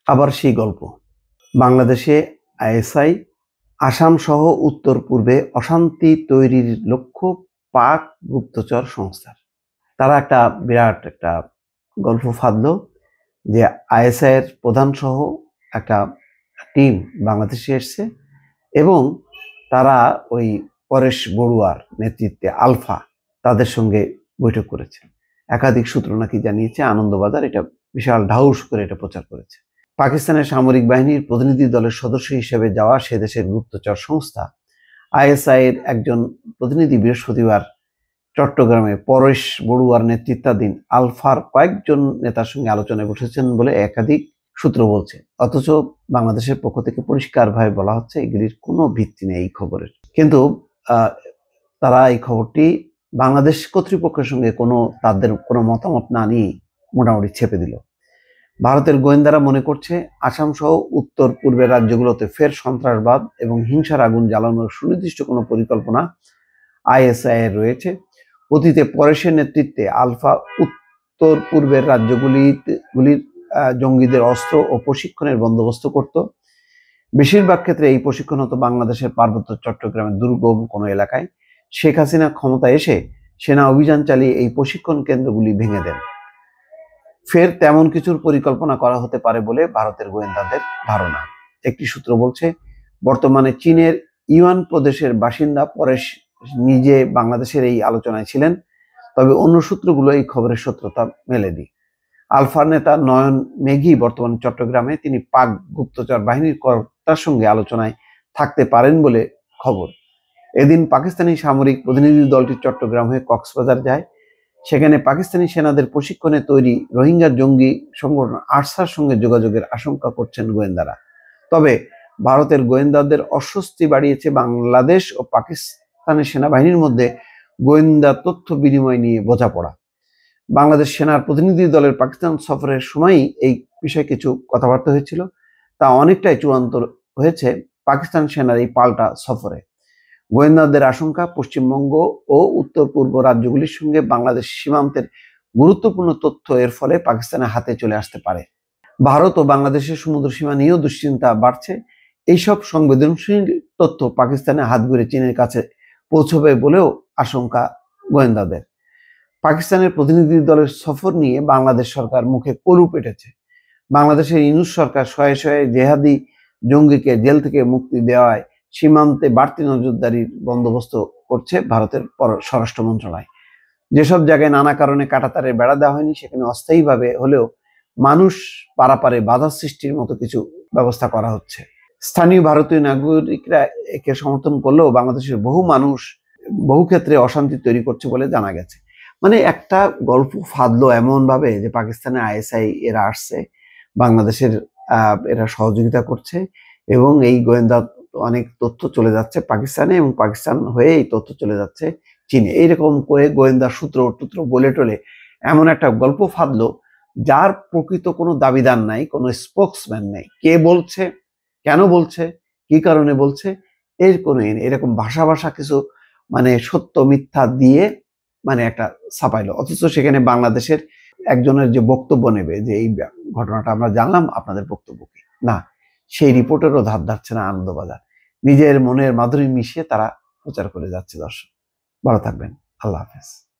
আবার সেই গল্প। বাংলাদেশে আইএসআই আসাম সহ উত্তর পূর্বে অশান্তি তৈরির লক্ষ্য পাক গুপ্তচর সংস্থার। তারা একটা বিরাট একটা গল্প ফাঁদলো যে আইএসআই এর প্রধান সহ একটা টিম বাংলাদেশে এসছে এবং তারা ওই পরেশ বড়ুয়ার নেতৃত্বে আলফা তাদের সঙ্গে বৈঠক করেছে। একাধিক সূত্র নাকি জানিয়েছে, আনন্দবাজার এটা বিশাল ঢাউস করে এটা প্রচার করেছে। পাকিস্তানের সামরিক বাহিনীর প্রতিনিধি দলের সদস্য হিসেবে যাওয়া সে দেশের গুপ্তচর সংস্থা আইএসআই এর একজন প্রতিনিধি বৃহস্পতিবার চট্টগ্রামে পরেশ বড়ুয়ার নেতৃত্বাধীন আলফার কয়েকজন নেতার সঙ্গে আলোচনায় বসেছেন বলে একাধিক সূত্র বলছে। অথচ বাংলাদেশের পক্ষ থেকে পরিষ্কারভাবে বলা হচ্ছে এগুলির কোনো ভিত্তি নেই এই খবরের। কিন্তু তারা এই খবরটি বাংলাদেশ কর্তৃপক্ষের সঙ্গে তাদের কোনো মতামত না নিয়ে মোটামুটি ছেপে দিল। ভারতের গোয়েন্দারা মনে করছে আসাম সহ উত্তর পূর্বের রাজ্যগুলোতে ফের সন্ত্রাসবাদ এবং হিংসার আগুন জ্বালানোর সুনির্দিষ্ট কোনো পরিকল্পনা আইএসআই এর রয়েছে। অতীতে পরেশের নেতৃত্বে আলফা উত্তর পূর্বের রাজ্যগুলির জঙ্গিদের অস্ত্র ও প্রশিক্ষণের বন্দোবস্ত করত। বেশিরভাগ ক্ষেত্রে এই প্রশিক্ষণ হতো বাংলাদেশের পার্বত্য চট্টগ্রামের দুর্গম কোনো এলাকায়। শেখ হাসিনা ক্ষমতায় এসে সেনা অভিযান চালিয়ে এই প্রশিক্ষণ কেন্দ্রগুলি ভেঙে দেন। ফের তেমন কিছুর পরিকল্পনা করা হতে পারে বলে ভারতের গোয়েন্দাদের ধারণা। একটি সূত্র বলছে, বর্তমানে চীনের ইউয়ান প্রদেশের বাসিন্দা পরেশ নিজে বাংলাদেশের এই আলোচনায় ছিলেন, তবে অন্য সূত্রগুলো এই খবরের সত্যতা মেলেনি। আলফার নেতা নয়ন মেঘি বর্তমানে চট্টগ্রামে, তিনি পাক গুপ্তচর বাহিনীর কর্তার সঙ্গে আলোচনায় থাকতে পারেন বলে খবর। এদিন পাকিস্তানি সামরিক প্রতিনিধি দলটি চট্টগ্রাম হয়ে কক্সবাজার যায়। সেখানে পাকিস্তানি সেনাদের প্রশিক্ষণে তৈরি রোহিঙ্গা জঙ্গি সংগঠন আরসার সঙ্গে যোগাযোগের আশঙ্কা করছেন গোয়েন্দারা। তবে ভারতের গোয়েন্দাদের অস্বস্তি বাড়িয়েছে বাংলাদেশ ও পাকিস্তানের সেনাবাহিনীর মধ্যে গোয়েন্দা তথ্য বিনিময় নিয়ে বোঝাপড়া। বাংলাদেশ সেনার প্রতিনিধি দলের পাকিস্তান সফরের সময়ই এই বিষয়ে কিছু কথাবার্তা হয়েছিল, তা অনেকটাই চূড়ান্ত হয়েছে পাকিস্তান সেনার এই পাল্টা সফরে। গোয়েন্দাদের আশঙ্কা, পশ্চিমবঙ্গ ও উত্তর পূর্ব রাজ্যগুলির সঙ্গে বাংলাদেশ সীমান্তের গুরুত্বপূর্ণ তথ্য এর ফলে পাকিস্তানের হাতে চলে আসতে পারে। ভারত ও বাংলাদেশের সমুদ্র সীমা নিয়েও দুশ্চিন্তা বাড়ছে। এইসব সংবেদনশীল তথ্য পাকিস্তানের হাত ঘুরে চীনের কাছে পৌঁছবে বলেও আশঙ্কা গোয়েন্দাদের। পাকিস্তানের প্রতিনিধি দলের সফর নিয়ে বাংলাদেশ সরকার মুখে কলু পেটেছে। বাংলাদেশের ইউনূস সরকার শয়ে শয়ে জেহাদি জঙ্গিকে জেল থেকে মুক্তি দেওয়ায় সীমান্তে বাড়তি নজরদারির বন্দোবস্ত করছে ভারতের স্বরাষ্ট্র মন্ত্রণালয়। যেসব জায়গায় নানা কারণে কাঁটাতারের বেড়া দেওয়া হয়নি, সেখানে অস্থায়ীভাবে হলেও মানুষ পারাপারে বাধা সৃষ্টির মতো কিছু ব্যবস্থা করা হচ্ছে। স্থানীয় ভারতীয় নাগরিকরা একে সমর্থন করলেও বাংলাদেশের বহু মানুষ বহু ক্ষেত্রে অশান্তি তৈরি করছে বলে জানা গেছে। মানে একটা গল্প ফাঁদলো এমন ভাবে যে পাকিস্তানের আইএসআই এরা আসছে, বাংলাদেশের এরা সহযোগিতা করছে এবং এই গোয়েন্দা অনেক তথ্য চলে যাচ্ছে পাকিস্তানে এবং পাকিস্তান হয়ে এই তথ্য চলে যাচ্ছে চীনে। এইরকম করে গোয়েন্দা সূত্র বলে টলে এমন একটা গল্প ফাঁদলো যার প্রকৃত কোনো দাবিদার নাই, কোনো স্পোক্সম্যান নেই। কে বলছে, কেন বলছে, কি কারণে বলছে, এর কোনো এরকম ভাষা কিছু মানে সত্য মিথ্যা দিয়ে মানে একটা ছাপাইলো। অথচ সেখানে বাংলাদেশের একজনের যে বক্তব্য নেবে যে এই ঘটনাটা আমরা জানলাম, আপনাদের বক্তব্য কি, না সেই রিপোর্টেরও ধার ধারছে না আনন্দবাজার। নিজের মনের মাধুরী মিশিয়ে তারা প্রচার করে যাচ্ছে। দর্শক ভালো থাকবেন, আল্লাহ হাফেজ।